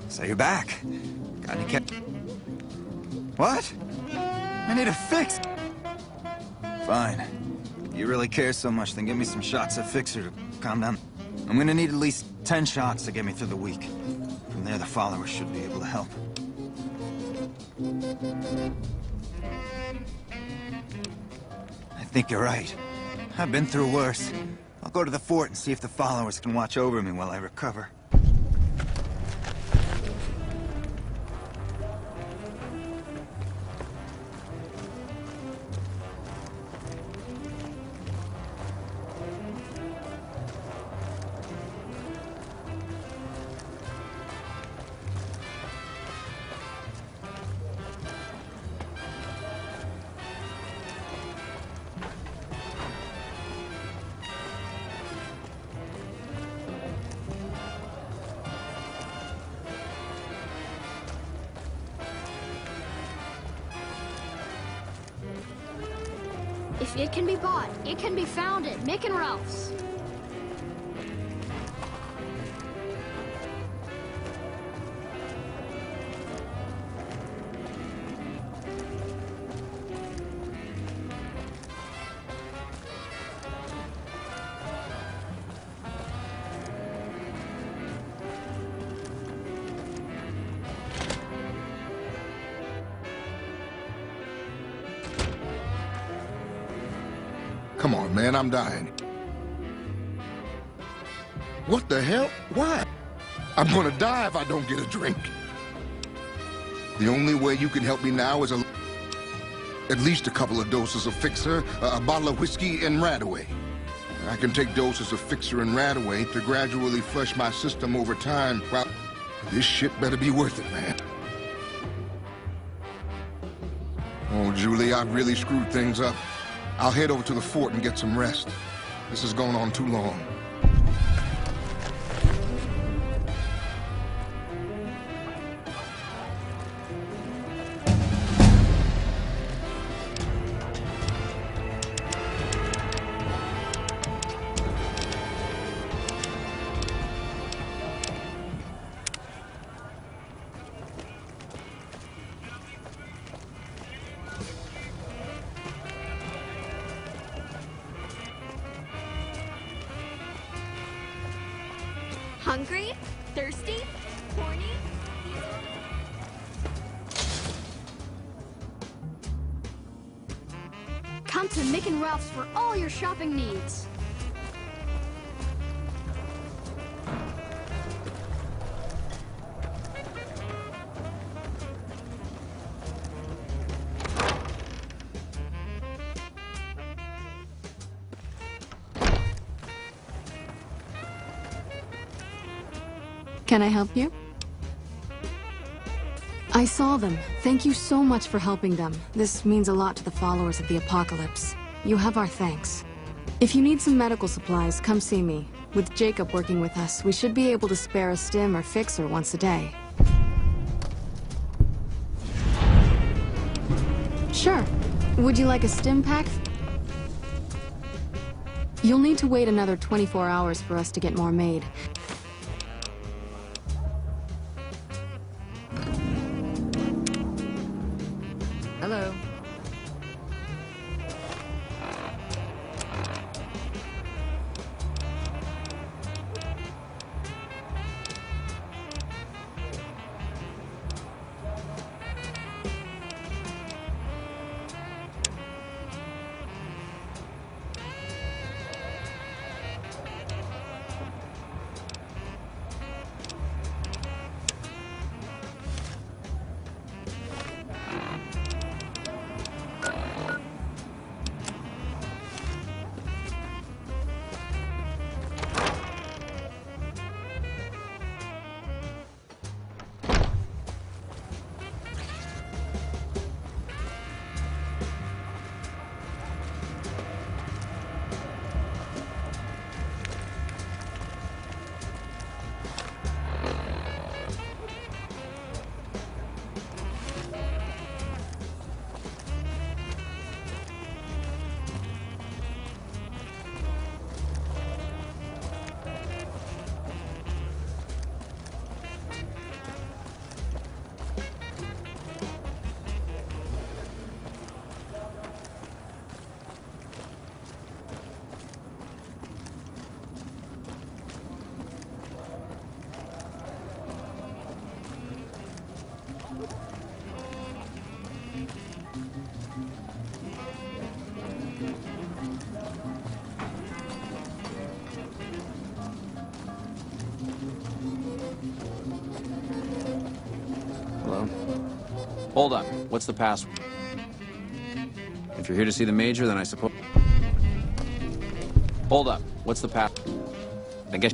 So you're back. Got any What? I need a fix. Fine. If you really care so much, then give me some shots of Fixer to calm down. I'm gonna need at least 10 shots to get me through the week. From there, the followers should be able to help. I think you're right. I've been through worse. I'll go to the fort and see if the followers can watch over me while I recover. If it can be bought, it can be found at Mick and Ralph's. Come on, man, I'm dying. What the hell? Why? I'm gonna die if I don't get a drink. The only way you can help me now is at least a couple of doses of Fixer, a bottle of whiskey, and Radaway. I can take doses of Fixer and Radaway to gradually flush my system over time. Well, this shit better be worth it, man. Oh, Julie, I've really screwed things up. I'll head over to the fort and get some rest. This has gone on too long. Hungry? Thirsty? Horny? Come to Mick and Ralph's for all your shopping needs. Can I help you? I saw them. Thank you so much for helping them. This means a lot to the followers of the Apocalypse. You have our thanks. If you need some medical supplies, come see me. With Jacob working with us, we should be able to spare a stim or fixer once a day. Sure. Would you like a stim pack? You'll need to wait another 24 hours for us to get more made. Hello. Hold up. What's the password? If you're here to see the Major, then I suppose... Hold up. What's the password? I guess...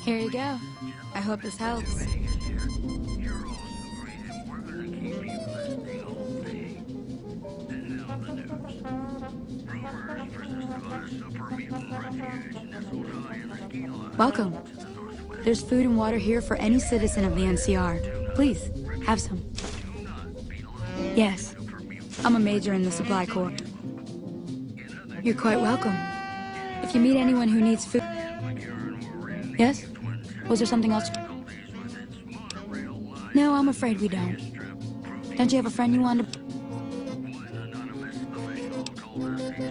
Here you go. I hope this helps. Welcome. There's food and water here for any citizen of the NCR. Please, have some. Yes, I'm a major in the Supply Corps. You're quite welcome. If you meet anyone who needs food... Yes? Was there something else? No, I'm afraid we don't. Don't you have a friend you wanted to...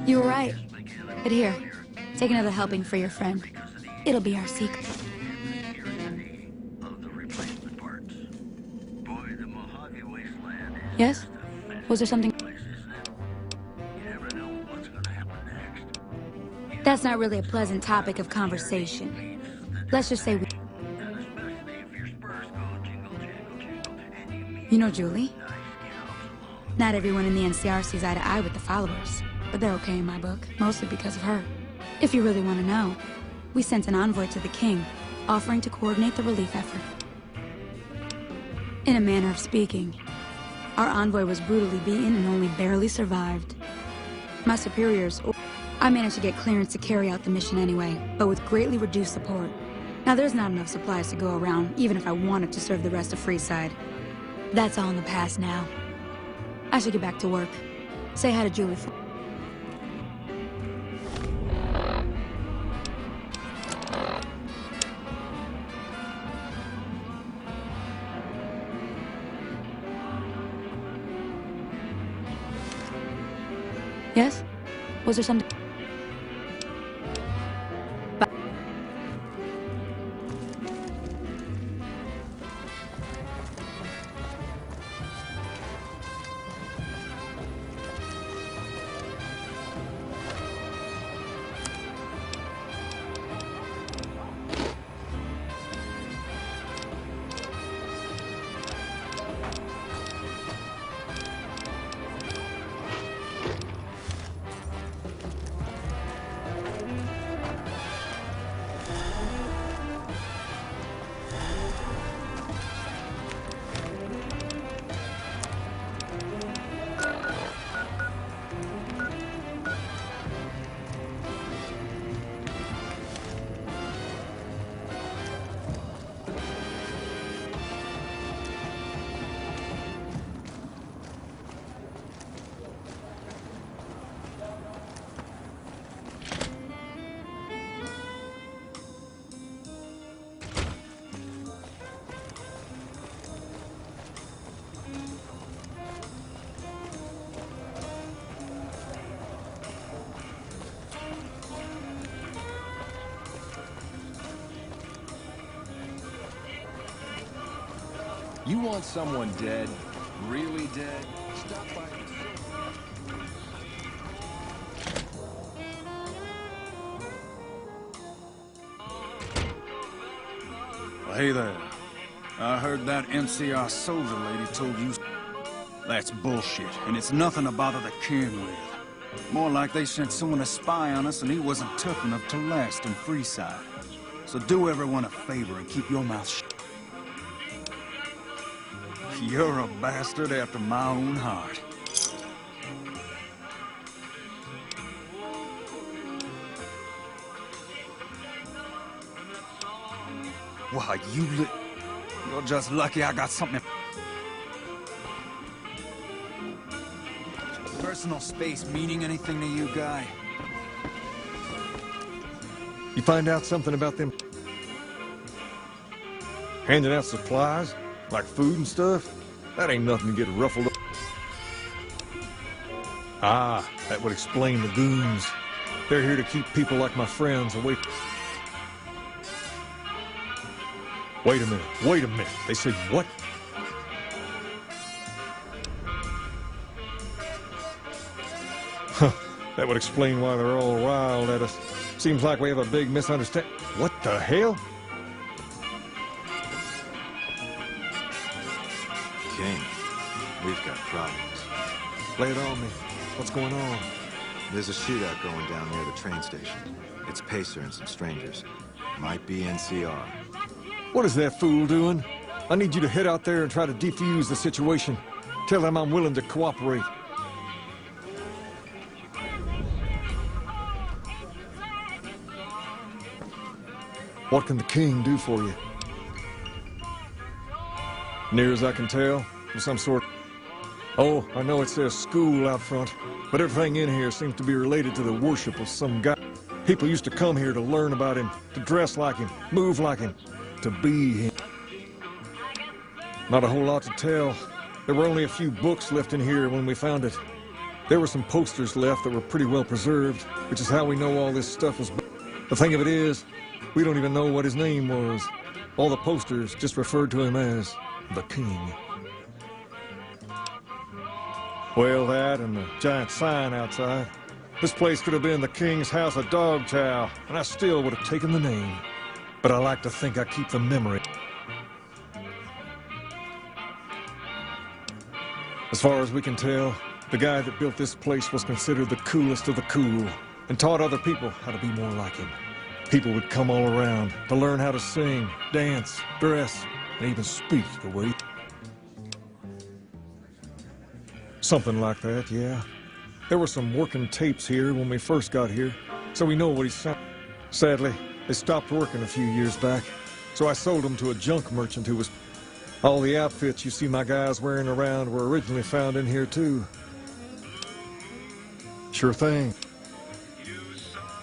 You were right. But here, take another helping for your friend. It'll be our secret. Yes? Was there something... That's not really a pleasant topic of conversation. Let's just say we... You know Julie? Not everyone in the NCR sees eye to eye with the followers, but they're okay in my book, mostly because of her. If you really want to know, we sent an envoy to the king, offering to coordinate the relief effort. In a manner of speaking, our envoy was brutally beaten and only barely survived. My superiors... I managed to get clearance to carry out the mission anyway, but with greatly reduced support. Now there's not enough supplies to go around, even if I wanted to serve the rest of Freeside. That's all in the past now. I should get back to work. Say hi to Julie. Yes? Was there something... You want someone dead? Really dead? Stop by. Well, hey there. I heard that NCR soldier lady told you... That's bullshit, and it's nothing to bother the king with. More like they sent someone to spy on us and he wasn't tough enough to last in Freeside. So do everyone a favor and keep your mouth shut. You're a bastard after my own heart. Why, you're just lucky I got something... Personal space meaning anything to you, guy? You find out something about them handing out supplies? Like food and stuff? That ain't nothing to get ruffled up. Ah, that would explain the goons. They're here to keep people like my friends away. Wait a minute. They said what? Huh, that would explain why they're all riled at us. Seems like we have a big misunderstanding. What the hell? We've got problems. Lay it on me. What's going on? There's a shootout going down near the train station. It's Pacer and some strangers. Might be NCR. What is that fool doing? I need you to head out there and try to defuse the situation. Tell them I'm willing to cooperate. What can the king do for you? Near as I can tell, some sort... Oh, I know it says school out front, but everything in here seems to be related to the worship of some guy. People used to come here to learn about him, to dress like him, move like him, to be him. Not a whole lot to tell. There were only a few books left in here when we found it. There were some posters left that were pretty well preserved, which is how we know all this stuff was... The thing of it is, we don't even know what his name was. All the posters just referred to him as the King. Well, that and the giant sign outside. This place could have been the King's House of Dog Chow, and I still would have taken the name. But I like to think I keep the memory. As far as we can tell, the guy that built this place was considered the coolest of the cool, and taught other people how to be more like him. People would come all around to learn how to sing, dance, dress, and even speak the way... Something like that, yeah. There were some working tapes here when we first got here, so we know what he sounded. Sadly, they stopped working a few years back, so I sold them to a junk merchant who was... All the outfits you see my guys wearing around were originally found in here, too. Sure thing.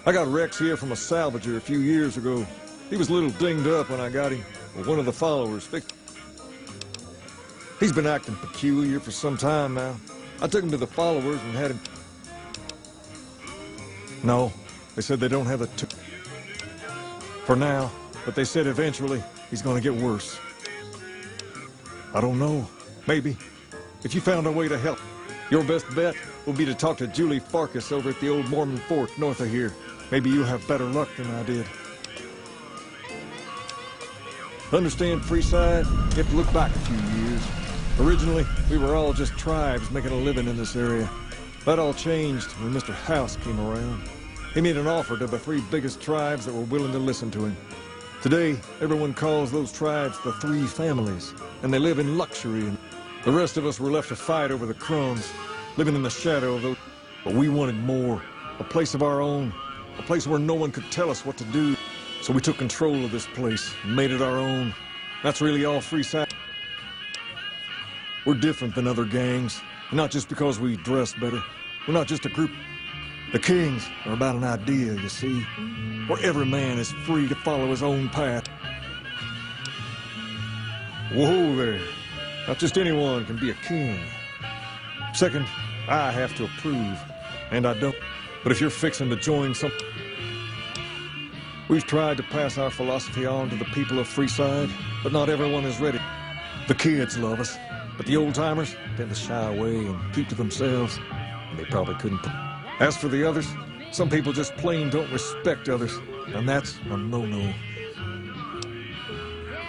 I got Rex here from a salvager a few years ago. He was a little dinged up when I got him, but one of the followers fixed... He's been acting peculiar for some time now. I took him to the followers and had him... No, they said they don't have the for now, but they said eventually he's gonna get worse. I don't know. Maybe. If you found a way to help, your best bet will be to talk to Julie Farkas over at the old Mormon fort north of here. Maybe you'll have better luck than I did. Understand, Freeside? You have to look back a few years. Originally, we were all just tribes making a living in this area. That all changed when Mr. House came around. He made an offer to the 3 biggest tribes that were willing to listen to him. Today, everyone calls those tribes the 3 families, and they live in luxury. And the rest of us were left to fight over the crumbs, living in the shadow of those... But we wanted more, a place of our own, a place where no one could tell us what to do. So we took control of this place and made it our own. That's really all Freeside. We're different than other gangs, and not just because we dress better. We're not just a group. The Kings are about an idea, you see, where every man is free to follow his own path. Whoa there. Not just anyone can be a king. Second, I have to approve, and I don't. But if you're fixing to join some... We've tried to pass our philosophy on to the people of Freeside, but not everyone is ready. The kids love us, but the old-timers tend to shy away and keep to themselves, and they probably couldn't... As for the others, some people just plain don't respect others, and that's a no-no.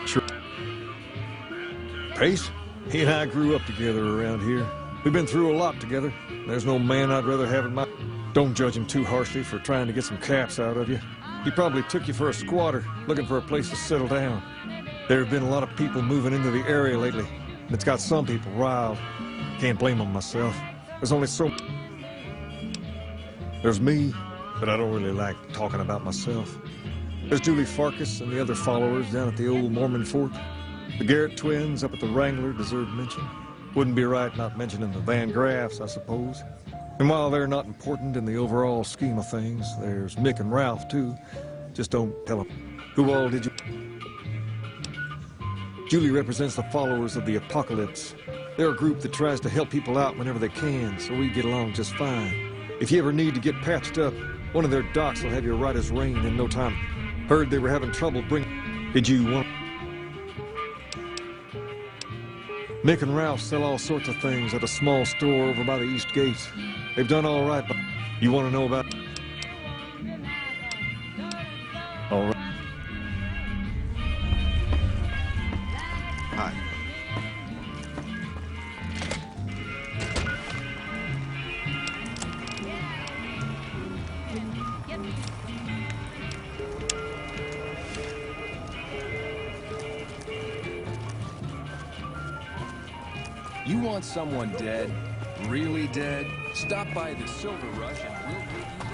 Sure. Pace, he and I grew up together around here. We've been through a lot together. There's no man I'd rather have in my... Don't judge him too harshly for trying to get some caps out of you. He probably took you for a squatter, looking for a place to settle down. There have been a lot of people moving into the area lately, and it's got some people riled. Can't blame them myself. There's only so... There's me, but I don't really like talking about myself. There's Julie Farkas and the other followers down at the old Mormon fort. The Garrett twins up at the Wrangler deserve mention. Wouldn't be right not mentioning the Van Graffs, I suppose. And while they're not important in the overall scheme of things, there's Mick and Ralph, too. Just don't tell them. Who all did you... Julie represents the followers of the Apocalypse. They're a group that tries to help people out whenever they can, so we get along just fine. If you ever need to get patched up, one of their docs will have you right as rain in no time. Heard they were having trouble Did you want... Mick and Ralph sell all sorts of things at a small store over by the East Gate. They've done all right, but you want to know about... All right. Hi. want someone dead, really dead, stop by the Silver Rush and we'll give you the news.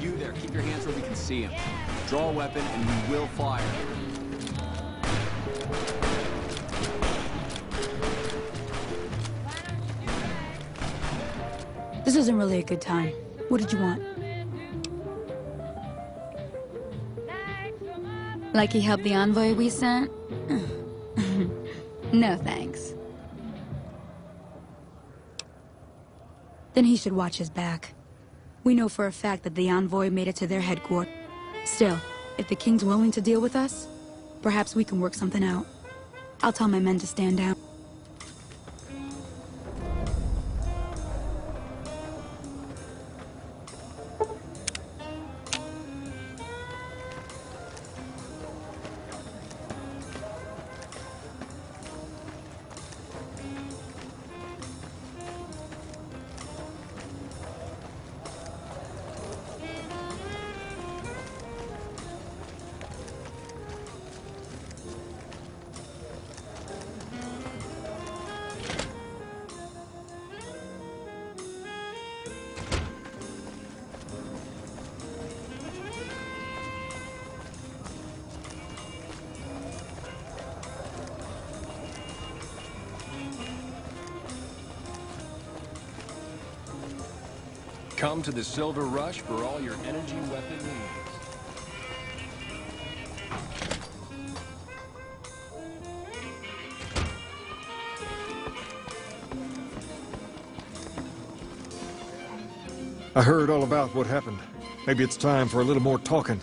You there, keep your hands where we can see him. Draw a weapon and we will fire. This isn't really a good time. What did you want? Like he helped the envoy we sent? No thanks. Then he should watch his back. We know for a fact that the envoy made it to their headquarters. Still, if the king's willing to deal with us, perhaps we can work something out. I'll tell my men to stand down. Come to the Silver Rush for all your energy weapon needs. I heard all about what happened. Maybe it's time for a little more talking.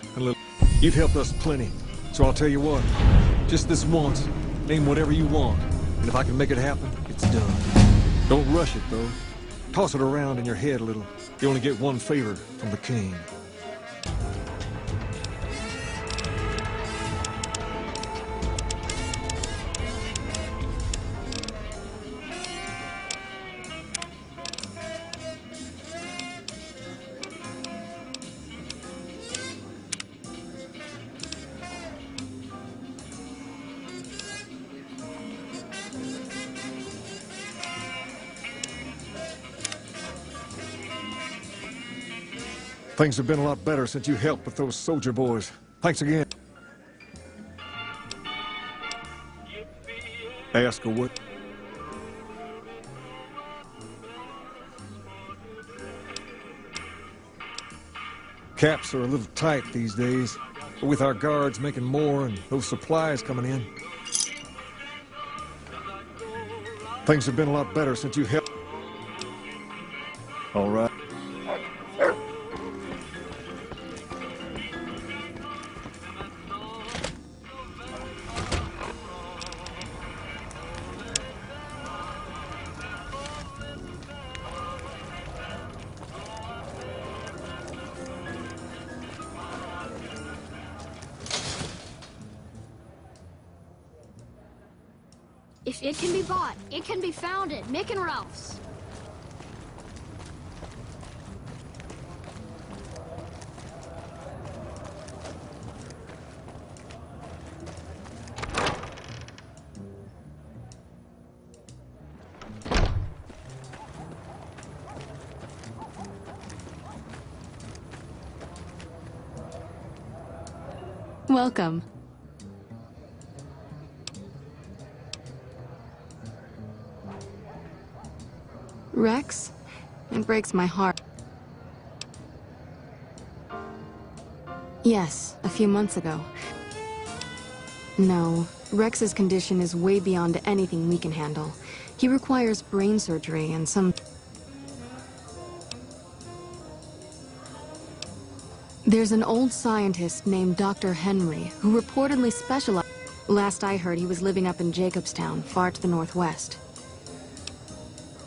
You've helped us plenty, so I'll tell you what. Just this once, name whatever you want, and if I can make it happen, it's done. Don't rush it, though. Toss it around in your head a little. You only get one favor from the king. Things have been a lot better since you helped with those soldier boys. Thanks again. Ask her what? Caps are a little tight these days, but with our guards making more and those supplies coming in, things have been a lot better since you helped. All right. If it can be bought, it can be found at Mick and Ralph's. Welcome. Rex? It breaks my heart. Yes, a few months ago. No, Rex's condition is way beyond anything we can handle. He requires brain surgery and some... There's an old scientist named Dr. Henry who reportedly specialized. Last I heard, he was living up in Jacobstown, far to the northwest.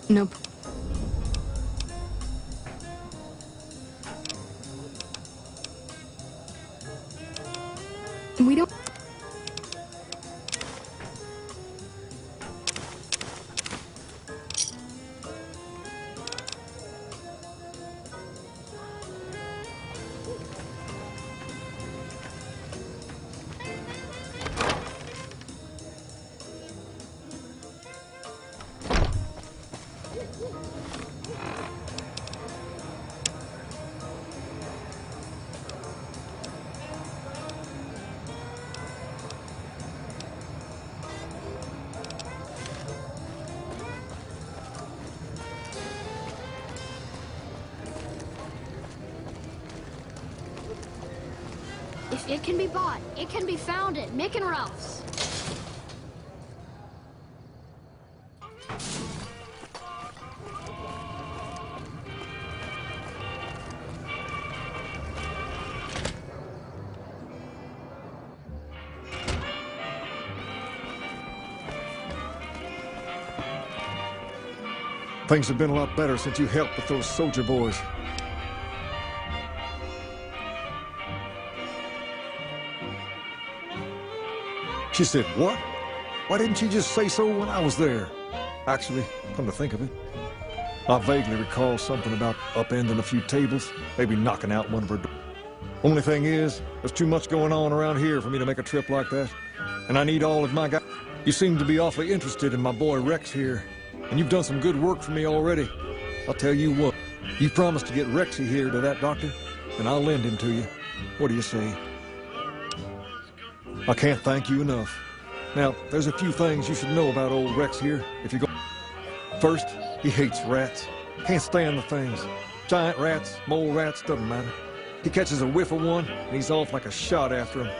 Nope. We don't... If it can be bought, it can be found at Mick and Ralph's. Things have been a lot better since you helped with those soldier boys. She said, what? Why didn't she just say so when I was there? Actually, come to think of it, I vaguely recall something about upending a few tables, maybe knocking out one of her doors. Only thing is, there's too much going on around here for me to make a trip like that. And I need all of my guys. You seem to be awfully interested in my boy Rex here, and you've done some good work for me already. I'll tell you what, you promised to get Rexy here to that doctor, and I'll lend him to you. What do you say? I can't thank you enough. Now, there's a few things you should know about old Rex here, if you go. First, he hates rats. Can't stand the things. Giant rats, mole rats, doesn't matter. He catches a whiff of one, and he's off like a shot after him.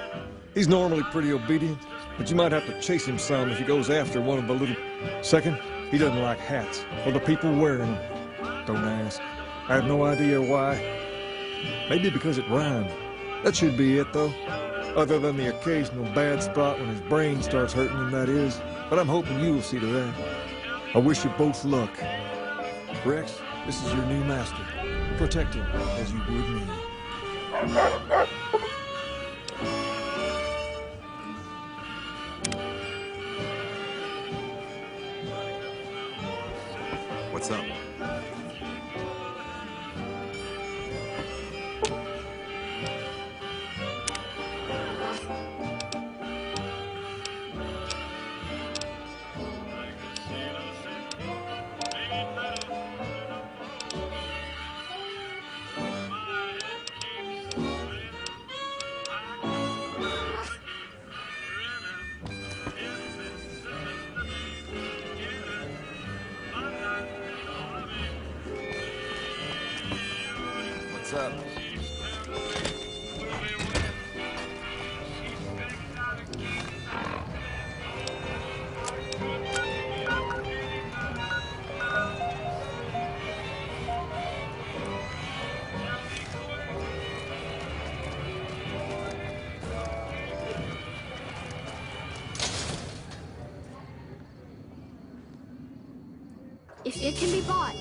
He's normally pretty obedient, but you might have to chase him some if he goes after one of the little... Second, he doesn't like hats, or the people wearing them. Don't ask. I have no idea why. Maybe because it rhymed. That should be it, though. Other than the occasional bad spot when his brain starts hurting him, that is. But I'm hoping you will see to that. I wish you both luck. Rex, this is your new master. Protect him as you would me. What's up? What's up? If it can be bought,